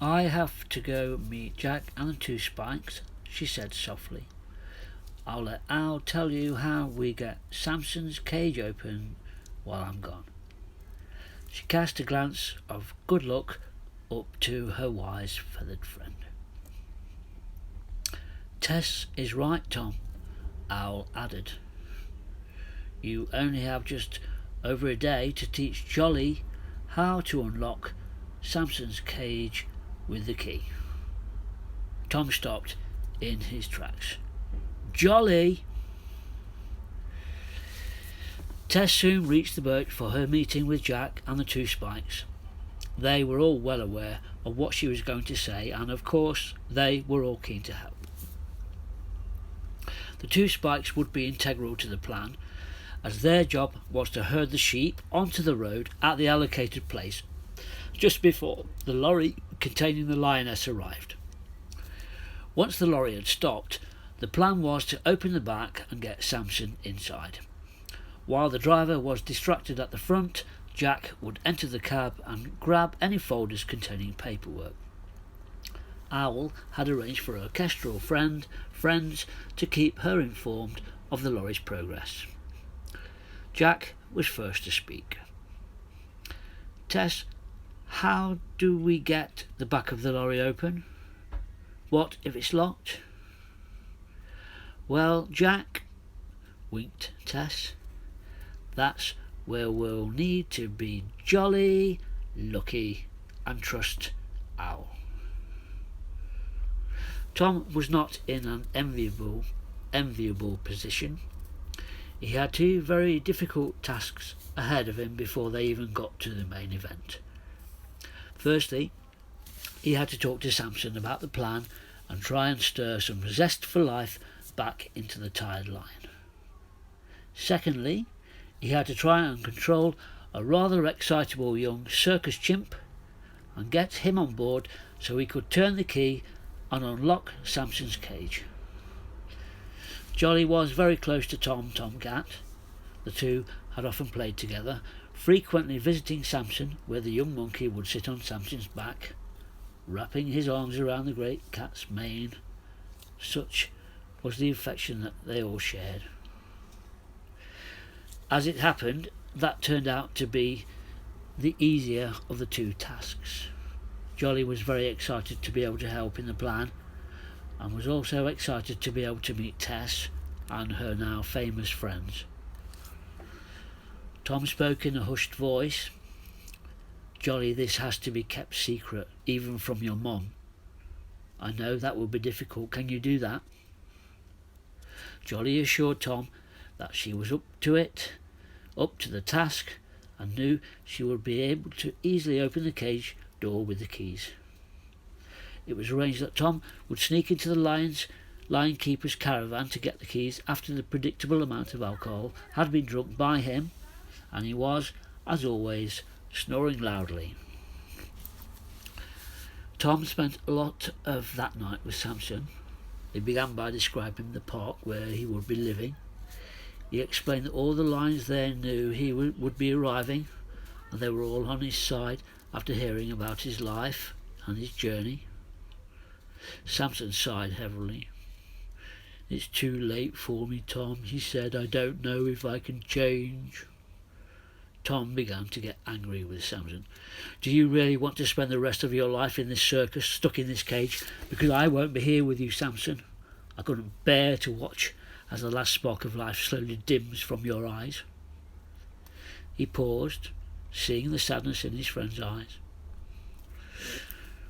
"I have to go meet Jack and the two Spikes," she said softly. "I'll let Al tell you how we get Samson's cage open while I'm gone." She cast a glance of good luck up to her wise feathered friend. "Tess is right, Tom," Owl added. "You only have just over a day to teach Jolly how to unlock Samson's cage with the key." Tom stopped in his tracks. "Jolly!" Tess soon reached the boat for her meeting with Jack and the two Spikes. They were all well aware of what she was going to say, and of course they were all keen to help. The two Spikes would be integral to the plan, as their job was to herd the sheep onto the road at the allocated place just before the lorry containing the lioness arrived. Once the lorry had stopped, the plan was to open the back and get Samson inside. While the driver was distracted at the front, Jack would enter the cab and grab any folders containing paperwork. Owl had arranged for her orchestral friends to keep her informed of the lorry's progress. Jack was first to speak. "Tess, how do we get the back of the lorry open? What if it's locked?" "Well, Jack," winked Tess, "that's where we'll need to be jolly, lucky and trust Owl." Tom was not in an enviable position. He had two very difficult tasks ahead of him before they even got to the main event. Firstly, he had to talk to Samson about the plan and try and stir some zest for life back into the tired lion. Secondly, he had to try and control a rather excitable young circus chimp and get him on board so he could turn the key and unlock Samson's cage. Jolly was very close to Tomcat. The two had often played together, frequently visiting Samson, where the young monkey would sit on Samson's back, wrapping his arms around the great cat's mane. Such was the affection that they all shared. As it happened, that turned out to be the easier of the two tasks. Jolly was very excited to be able to help in the plan, and was also excited to be able to meet Tess and her now famous friends. Tom spoke in a hushed voice. "Jolly, this has to be kept secret, even from your mom. I know that will be difficult. Can you do that?" Jolly assured Tom that she was up to the task, and knew she would be able to easily open the cage door with the keys. It was arranged that Tom would sneak into the lion keeper's caravan to get the keys after the predictable amount of alcohol had been drunk by him, and he was, as always, snoring loudly. Tom spent a lot of that night with Samson. He began by describing the park where he would be living. He explained that all the lions there knew he would be arriving, and they were all on his side after hearing about his life and his journey. Samson sighed heavily. "It's too late for me, Tom," he said. "I don't know if I can change." Tom began to get angry with Samson. "Do you really want to spend the rest of your life in this circus, stuck in this cage? Because I won't be here with you, Samson. I couldn't bear to watch as the last spark of life slowly dims from your eyes." He paused, seeing the sadness in his friend's eyes.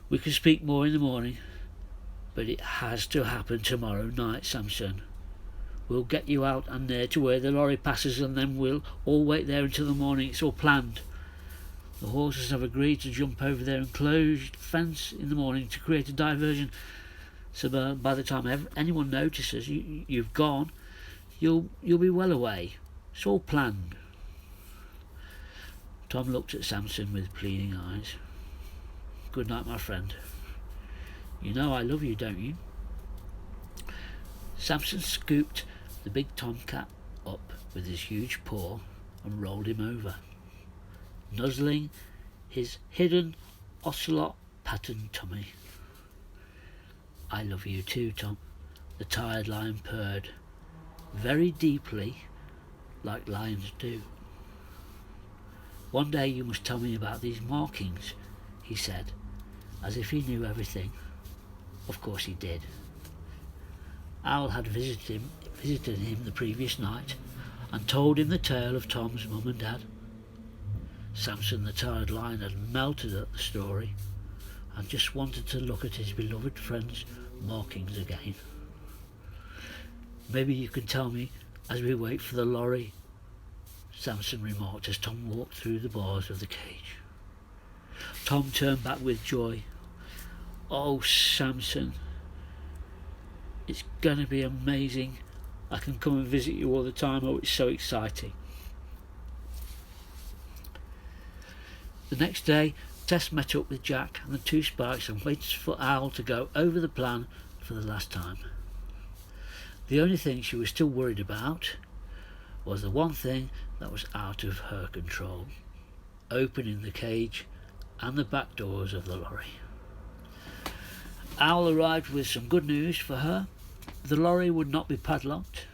"We can speak more in the morning, but it has to happen tomorrow night, Samson. We'll get you out and near to where the lorry passes, and then we'll all wait there until the morning. It's all planned. The horses have agreed to jump over there and close the fence in the morning to create a diversion, so by the time anyone notices you've gone, you'll be well away. It's all planned." Tom looked at Samson with pleading eyes. "Good night, my friend. You know I love you, don't you?" Samson scooped the big tomcat up with his huge paw and rolled him over, nuzzling his hidden ocelot patterned tummy. "I love you too, Tom," the tired lion purred, very deeply, like lions do. "One day you must tell me about these markings," he said, as if he knew everything. Of course he did. Owl had visited him the previous night and told him the tale of Tom's mum and dad. Samson the tired lion had melted at the story and just wanted to look at his beloved friend's markings again. "Maybe you can tell me as we wait for the lorry," Samson remarked as Tom walked through the bars of the cage. Tom turned back with joy. "Oh, Samson, it's going to be amazing. I can come and visit you all the time. Oh, it's so exciting." The next day, Tess met up with Jack and the two Spikes and waited for Owl to go over the plan for the last time. The only thing she was still worried about was the one thing that was out of her control: opening the cage and the back doors of the lorry. Owl arrived with some good news for her. The lorry would not be padlocked.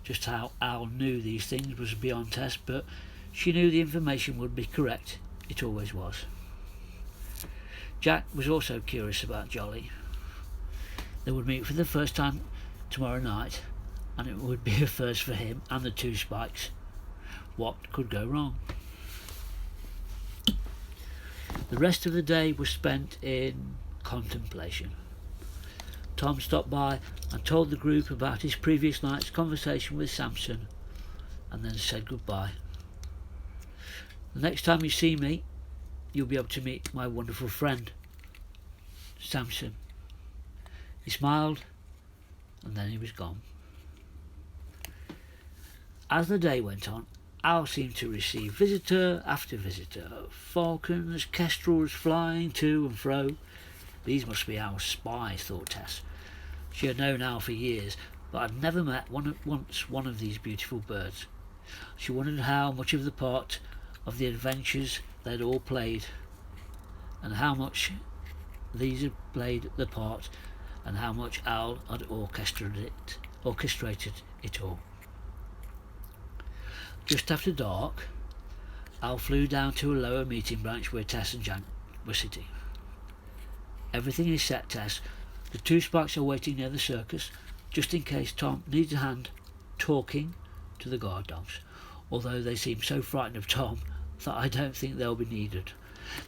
Just how Owl knew these things was beyond Tess, but she knew the information would be correct. It always was. Jack was also curious about Jolly. They would meet for the first time tomorrow night, and it would be a first for him and the two Spikes. What could go wrong? The rest of the day was spent in contemplation. Tom stopped by and told the group about his previous night's conversation with Samson, and then said goodbye. "The next time you see me, you'll be able to meet my wonderful friend, Samson." He smiled, and then he was gone. As the day went on, Owl seemed to receive visitor after visitor. Falcons, kestrels flying to and fro. These must be Owl's spies, thought Tess. She had known Owl for years, but had never met once one of these beautiful birds. She wondered how much of the part of the adventures they had all played, and how much these had played the part, and how much Owl had orchestrated it all. Just after dark, Owl flew down to a lower meeting branch where Tess and Jack were sitting. "Everything is set, Tess. The two Spikes are waiting near the circus, just in case Tom needs a hand talking to the guard dogs, although they seem so frightened of Tom that I don't think they'll be needed.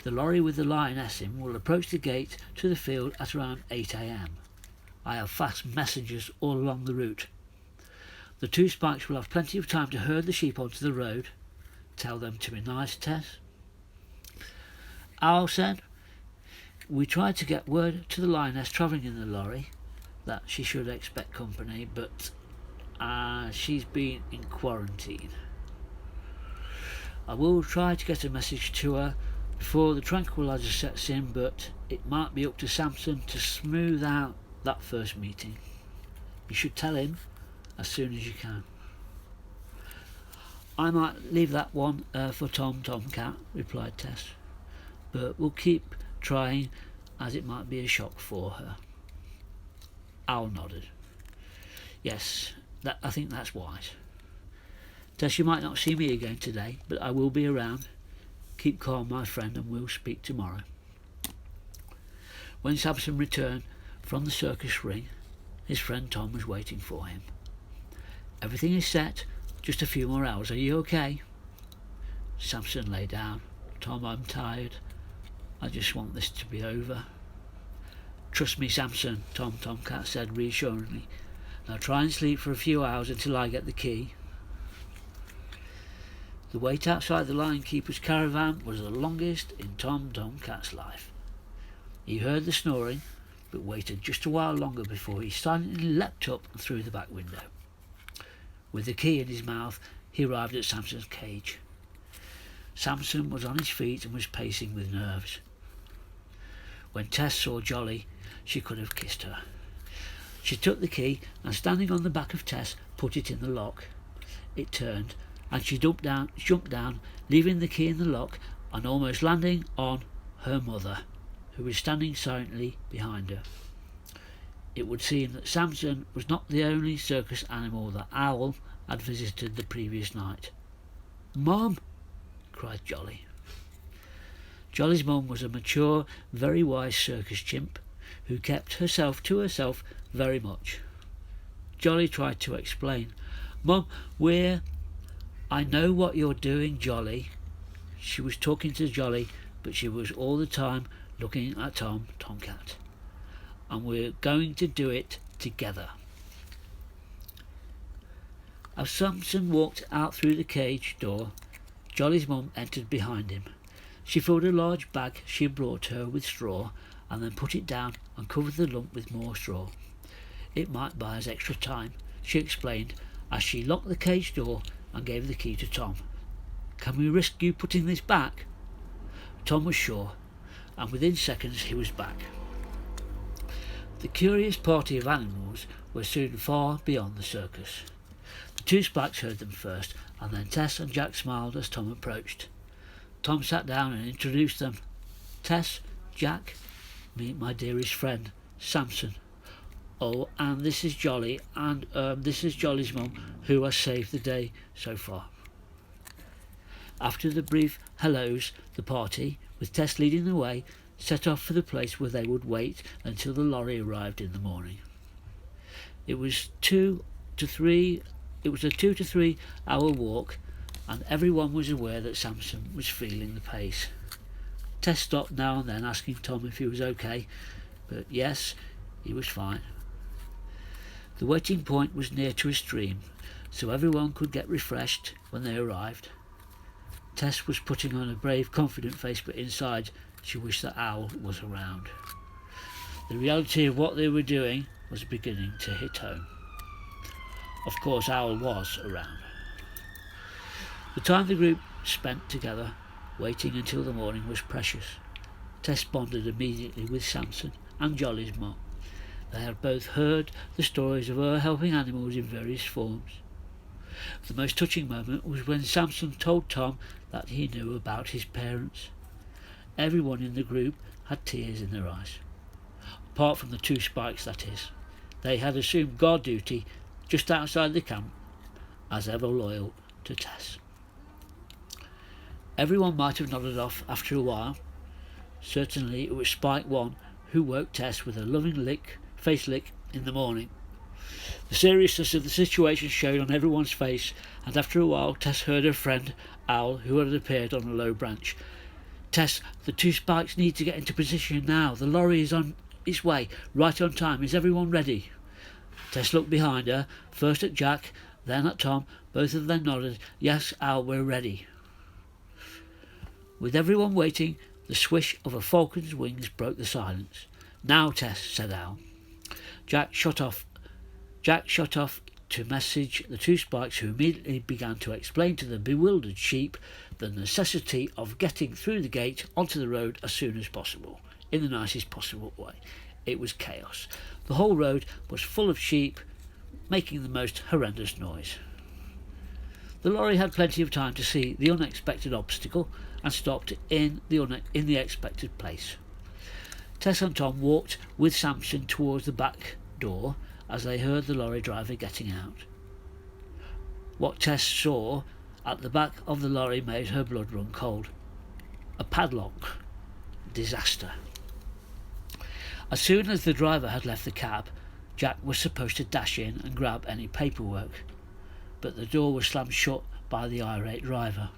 The lorry with the lioness in will approach the gate to the field at around 8 a.m. I have fast messengers all along the route. The two Spikes will have plenty of time to herd the sheep onto the road. Tell them to be nice, Tess." Owl said, "We tried to get word to the lioness travelling in the lorry that she should expect company, but she's been in quarantine. I will try to get a message to her before the tranquilizer sets in, but it might be up to Samson to smooth out that first meeting. You should tell him as soon as you can." "I might leave that one for Tomcat," replied Tess, "but we'll keep trying, as it might be a shock for her." Owl nodded. "Yes, I think that's wise. Tess, you might not see me again today, but I will be around. Keep calm, my friend, and we'll speak tomorrow." When Samson returned from the circus ring, his friend Tom was waiting for him. "Everything is set, just a few more hours. Are you okay?" Samson lay down. "Tom, I'm tired. I just want this to be over." "Trust me, Samson," Tomcat said reassuringly. "Now try and sleep for a few hours until I get the key." The wait outside the lion keeper's caravan was the longest in Tomcat's life. He heard the snoring, but waited just a while longer before he silently leapt up and through the back window. With the key in his mouth, he arrived at Samson's cage. Samson was on his feet and was pacing with nerves. When Tess saw Jolly, she could have kissed her. She took the key and, standing on the back of Tess, put it in the lock. It turned, and she jumped down, leaving the key in the lock and almost landing on her mother, who was standing silently behind her. It would seem that Samson was not the only circus animal that Owl had visited the previous night. "Mum!" cried Jolly. Jolly's mum was a mature, very wise circus chimp who kept herself to herself very much. Jolly tried to explain. "Mum, I know what you're doing, Jolly." She was talking to Jolly, but she was all the time looking at Tomcat. "And we're going to do it together." As Samson walked out through the cage door, Jolly's mum entered behind him. She filled a large bag she had brought her with straw and then put it down and covered the lump with more straw. "It might buy us extra time," she explained as she locked the cage door and gave the key to Tom. "Can we risk you putting this back?" Tom was sure, and within seconds he was back. The curious party of animals were soon far beyond the circus. The two Spikes heard them first, and then Tess and Jack smiled as Tom approached. Tom sat down and introduced them. "Tess, Jack, meet my dearest friend, Samson. Oh, and this is Jolly, and this is Jolly's mum, who has saved the day so far." After the brief hellos, the party, with Tess leading the way, set off for the place where they would wait until the lorry arrived in the morning. It was a 2 to 3 hour walk, and everyone was aware that Samson was feeling the pace. Tess stopped now and then, asking Tom if he was okay, but yes, he was fine. The waiting point was near to a stream, so everyone could get refreshed when they arrived. Tess was putting on a brave, confident face, but inside she wished that Owl was around. The reality of what they were doing was beginning to hit home. Of course, Owl was around. The time the group spent together, waiting until the morning, was precious. Tess bonded immediately with Samson and Jolly's mum. They had both heard the stories of her helping animals in various forms. The most touching moment was when Samson told Tom that he knew about his parents. Everyone in the group had tears in their eyes. Apart from the two Spikes, that is. They had assumed guard duty just outside the camp, as ever loyal to Tess. Everyone might have nodded off after a while. Certainly it was Spike 1 who woke Tess with a loving face lick in the morning. The seriousness of the situation showed on everyone's face, and after a while Tess heard her friend Owl, who had appeared on a low branch. "Tess, the two Spikes need to get into position now. The lorry is on its way, right on time. Is everyone ready?" Tess looked behind her, first at Jack, then at Tom. Both of them nodded. "Yes, Owl, we're ready." With everyone waiting, the swish of a falcon's wings broke the silence. "Now, Tess," said Owl. Jack shot off to message the two Spikes, who immediately began to explain to the bewildered sheep the necessity of getting through the gate onto the road as soon as possible, in the nicest possible way. It was chaos. The whole road was full of sheep, making the most horrendous noise. The lorry had plenty of time to see the unexpected obstacle and stopped in the expected place. Tess and Tom walked with Samson towards the back door as they heard the lorry driver getting out. What Tess saw at the back of the lorry made her blood run cold. A padlock. Disaster. As soon as the driver had left the cab, Jack was supposed to dash in and grab any paperwork, but the door was slammed shut by the irate driver.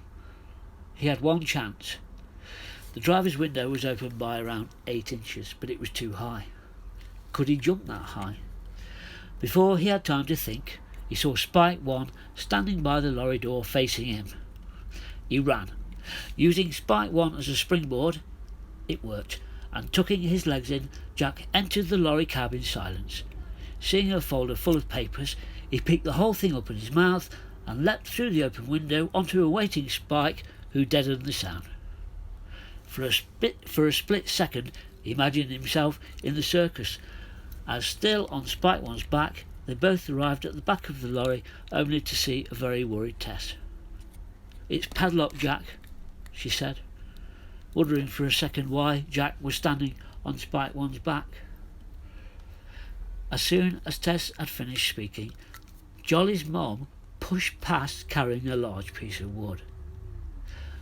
He had one chance. The driver's window was open by around 8 inches, but it was too high. Could he jump that high? Before he had time to think, he saw Spike 1 standing by the lorry door facing him. He ran. Using Spike 1 as a springboard, it worked, and tucking his legs in, Jack entered the lorry cab in silence. Seeing a folder full of papers, he picked the whole thing up in his mouth and leapt through the open window onto a waiting Spike, who deadened the sound. For a split second, he imagined himself in the circus, as still on Spike 1's back, they both arrived at the back of the lorry, only to see a very worried Tess. "It's padlocked, Jack," she said, wondering for a second why Jack was standing on Spike One's back. As soon as Tess had finished speaking, Jolly's mum pushed past carrying a large piece of wood.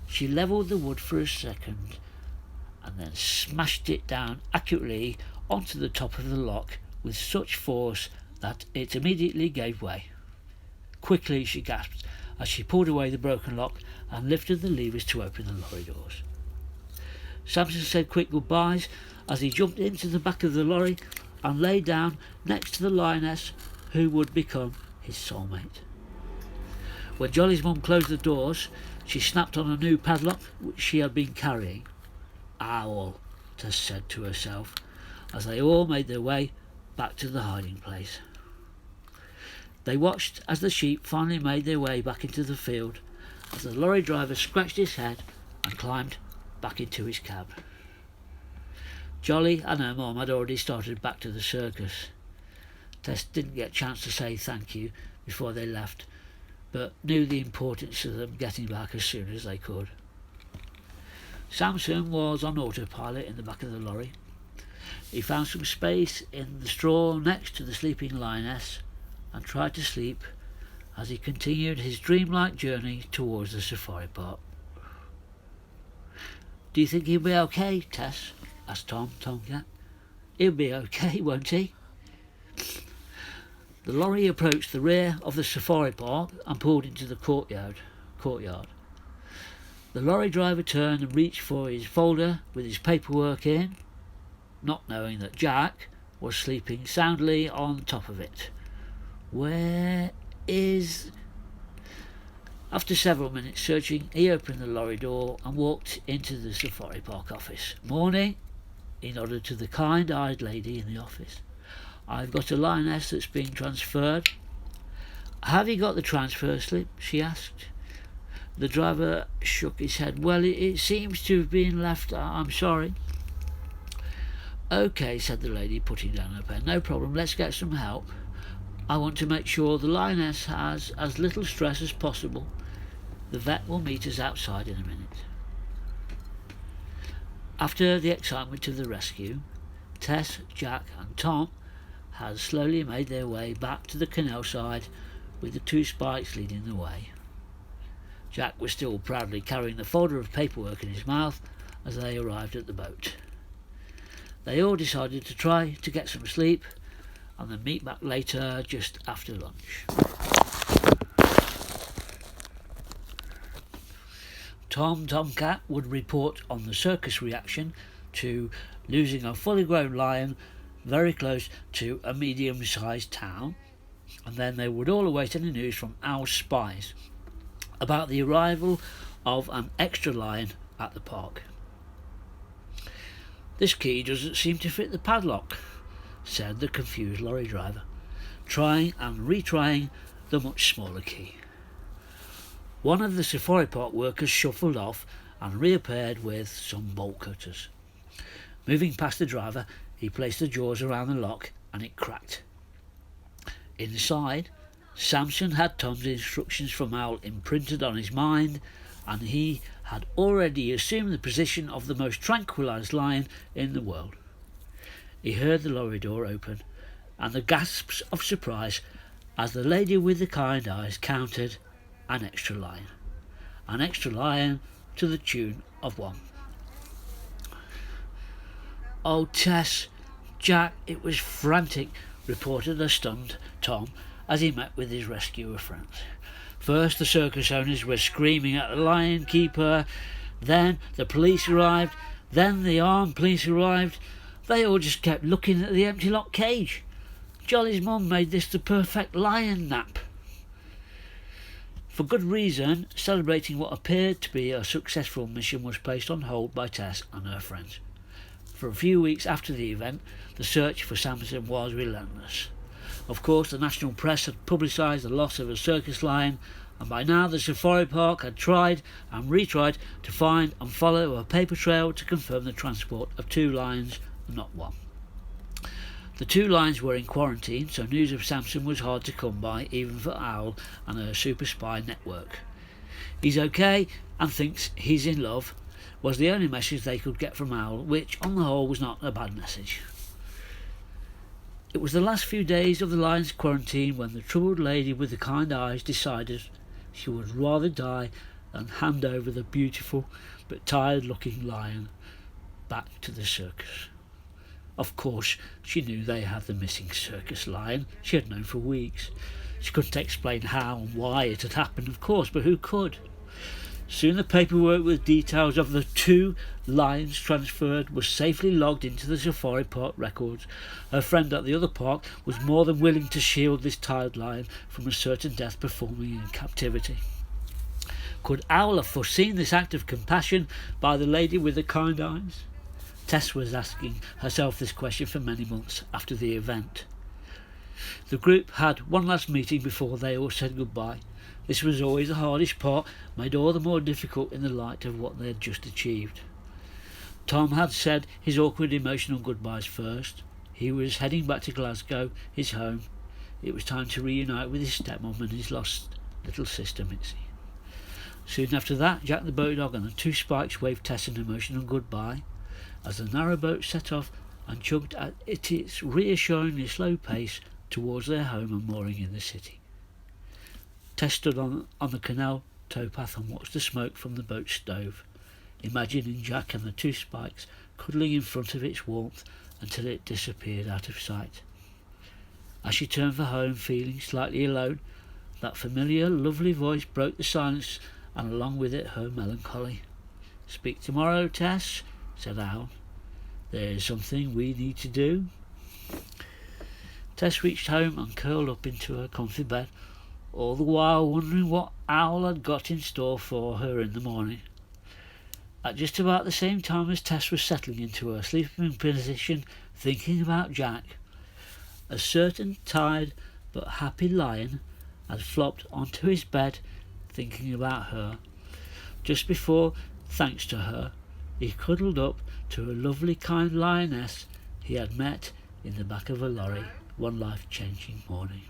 She levelled the wood for a second and then smashed it down accurately onto the top of the lock with such force that it immediately gave way. Quickly, she gasped as she pulled away the broken lock and lifted the levers to open the lorry doors. Samson said quick goodbyes as he jumped into the back of the lorry and lay down next to the lioness who would become his soulmate. When Jolly's mum closed the doors, she snapped on a new padlock which she had been carrying. "Owl," Tess said to herself as they all made their way back to the hiding place. They watched as the sheep finally made their way back into the field, as the lorry driver scratched his head and climbed back into his cab. Jolly and her mum had already started back to the circus. Tess didn't get a chance to say thank you before they left, but knew the importance of them getting back as soon as they could. Samson was on autopilot in the back of the lorry. He found some space in the straw next to the sleeping lioness and tried to sleep as he continued his dreamlike journey towards the safari park. "Do you think he'll be okay, Tess?" asked Tomcat. "He'll be okay, won't he?" The lorry approached the rear of the safari park and pulled into the courtyard. The lorry driver turned and reached for his folder with his paperwork in, not knowing that Jack was sleeping soundly on top of it. "Where is..." After several minutes searching, he opened the lorry door and walked into the safari park office. "Morning," he nodded to the kind-eyed lady in the office. "I've got a lioness that's being transferred." "Have you got the transfer slip?" she asked. The driver shook his head. "Well, it seems to have been left. I'm sorry." "OK," said the lady, putting down her pen. "No problem, let's get some help. I want to make sure the lioness has as little stress as possible. The vet will meet us outside in a minute." After the excitement of the rescue, Tess, Jack and Tom had slowly made their way back to the canal side with the two Spikes leading the way. Jack was still proudly carrying the folder of paperwork in his mouth as they arrived at the boat. They all decided to try to get some sleep and then meet back later just after lunch. Tomcat would report on the circus reaction to losing a fully grown lion very close to a medium-sized town, and then they would all await any news from Owl's spies about the arrival of an extra lion at the park. "This key doesn't seem to fit the padlock," said the confused lorry driver, trying and retrying the much smaller key. One of the safari park workers shuffled off and reappeared with some bolt cutters. Moving past the driver, he placed the jaws around the lock and it cracked. Inside, Samson had Tom's instructions from Owl imprinted on his mind, and he had already assumed the position of the most tranquilised lion in the world. He heard the lorry door open and the gasps of surprise as the lady with the kind eyes counted an extra lion to the tune of 1. "Oh, Tess, Jack, it was frantic," reported a stunned Tom as he met with his rescuer friends. First the circus owners were screaming at the lion keeper, then the police arrived, then the armed police arrived. They all just kept looking at the empty lock cage. Jolly's mum made this the perfect lion nap. For good reason, celebrating what appeared to be a successful mission was placed on hold by Tess and her friends. For a few weeks after the event, the search for Samson was relentless. Of course, the national press had publicised the loss of a circus lion, and by now the safari park had tried and retried to find and follow a paper trail to confirm the transport of 2 lions, not 1. The 2 lions were in quarantine, so news of Samson was hard to come by, even for Owl and her super spy network. "He's okay and thinks he's in love was the only message they could get from Owl, which on the whole was not a bad message. It was the last few days of the lion's quarantine when the troubled lady with the kind eyes decided she would rather die than hand over the beautiful but tired-looking lion back to the circus. Of course, she knew they had the missing circus lion. She had known for weeks. She couldn't explain how and why it had happened, of course, but who could? Soon the paperwork with details of the 2 lions transferred was safely logged into the safari park records. Her friend at the other park was more than willing to shield this tired lion from a certain death performing in captivity. Could Owl have foreseen this act of compassion by the lady with the kind eyes? Tess was asking herself this question for many months after the event. The group had one last meeting before they all said goodbye. This was always the hardest part, made all the more difficult in the light of what they had just achieved. Tom had said his awkward emotional goodbyes first. He was heading back to Glasgow, his home. It was time to reunite with his stepmom and his lost little sister Mitzi. Soon after that, Jack the boat dog and the 2 Spikes waved Tess an emotional goodbye as the narrowboat set off and chugged at its reassuringly slow pace towards their home and mooring in the city. Tess stood on the canal towpath and watched the smoke from the boat's stove, imagining Jack and the 2 Spikes cuddling in front of its warmth until it disappeared out of sight. As she turned for home, feeling slightly alone, that familiar, lovely voice broke the silence, and along with it her melancholy. "Speak tomorrow, Tess," said Owl. "There's something we need to do." Tess reached home and curled up into her comfy bed, all the while wondering what Owl had got in store for her in the morning. At just about the same time as Tess was settling into her sleeping position, thinking about Jack, a certain tired but happy lion had flopped onto his bed thinking about her. Just before, thanks to her, he cuddled up to a lovely kind lioness he had met in the back of a lorry one life-changing morning.